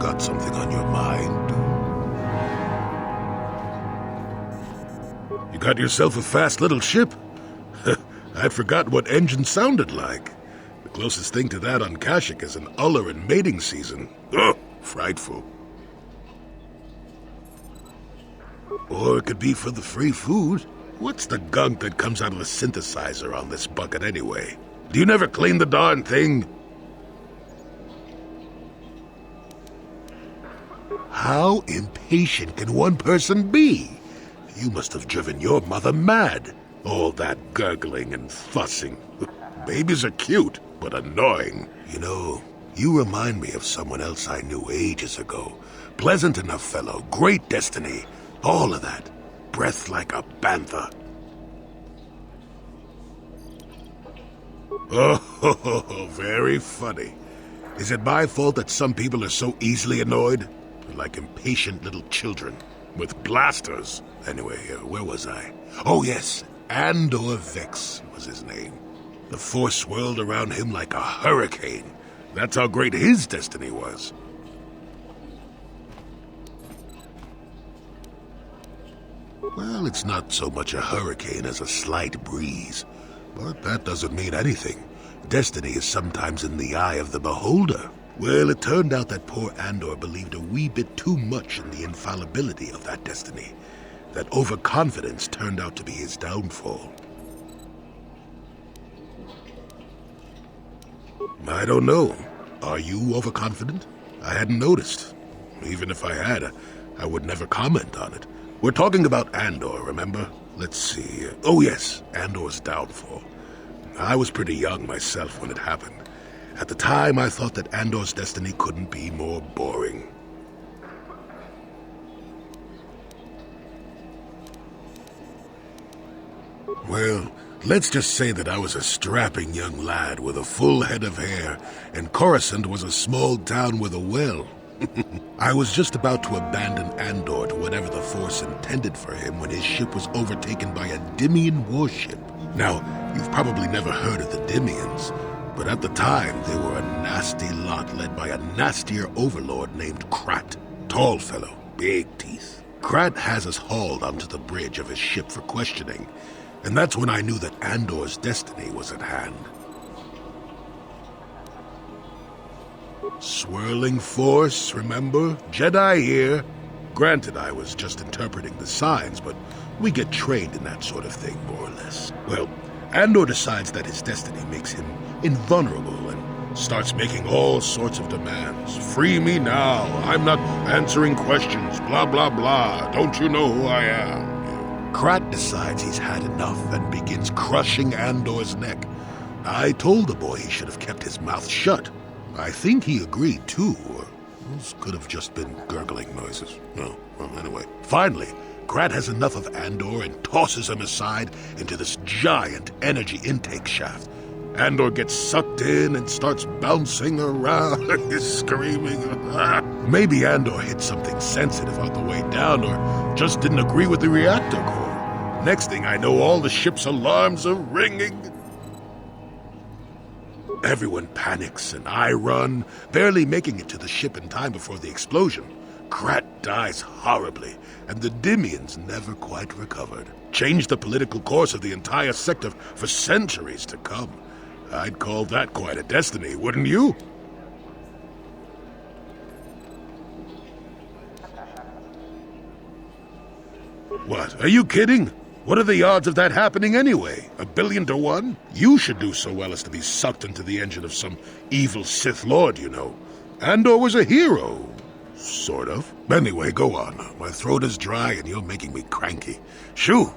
got something on your mind. You got yourself a fast little ship? I'd forgotten what engine sounded like. The closest thing to that on Kashyyyk is an uller in mating season. Ugh, frightful. Or it could be for the free food. What's the gunk that comes out of the synthesizer on this bucket anyway? Do you never clean the darn thing? How impatient can one person be? You must have driven your mother mad. All that gurgling and fussing. Babies are cute, but annoying. You know, you remind me of someone else I knew ages ago. Pleasant enough fellow, great destiny, all of that. Breath like a bantha. Oh, very funny. Is it my fault that some people are so easily annoyed? They're like impatient little children with blasters. Anyway, where was I? Oh yes, Andor Vex was his name. The force swirled around him like a hurricane. That's how great his destiny was. Well, it's not so much a hurricane as a slight breeze. But that doesn't mean anything. Destiny is sometimes in the eye of the beholder. Well, it turned out that poor Andor believed a wee bit too much in the infallibility of that destiny. That overconfidence turned out to be his downfall. I don't know. Are you overconfident? I hadn't noticed. Even if I had, I would never comment on it. We're talking about Andor, remember? Let's see. Oh yes, Andor's downfall. I was pretty young myself when it happened. At the time, I thought that Andor's destiny couldn't be more boring. Well, let's just say that I was a strapping young lad with a full head of hair, and Coruscant was a small town with a well. I was just about to abandon Andor to whatever the Force intended for him when his ship was overtaken by a Dimian warship. Now, you've probably never heard of the Dimians, but at the time they were a nasty lot led by a nastier overlord named Krat. Tall fellow, big teeth. Krat has us hauled onto the bridge of his ship for questioning, and that's when I knew that Andor's destiny was at hand. Swirling force, remember? Jedi here. Granted, I was just interpreting the signs, but we get trained in that sort of thing, more or less. Well, Andor decides that his destiny makes him invulnerable and starts making all sorts of demands. Free me now. I'm not answering questions. Blah, blah, blah. Don't you know who I am? Krat decides he's had enough and begins crushing Andor's neck. I told the boy he should have kept his mouth shut. I think he agreed, too, or those could have just been gurgling noises. Oh, well, anyway. Finally, Krat has enough of Andor and tosses him aside into this giant energy intake shaft. Andor gets sucked in and starts bouncing around, screaming. Maybe Andor hit something sensitive on the way down, or just didn't agree with the reactor core. Next thing I know, all the ship's alarms are ringing. Everyone panics, and I run, barely making it to the ship in time before the explosion. Krat dies horribly, and the Dimians never quite recovered. Changed the political course of the entire sector for centuries to come. I'd call that quite a destiny, wouldn't you? What, are you kidding? What are the odds of that happening anyway? 1,000,000,000 to 1? You should do so well as to be sucked into the engine of some evil Sith Lord, you know. Andor was a hero. Sort of. Anyway, go on. My throat is dry and you're making me cranky. Shoo!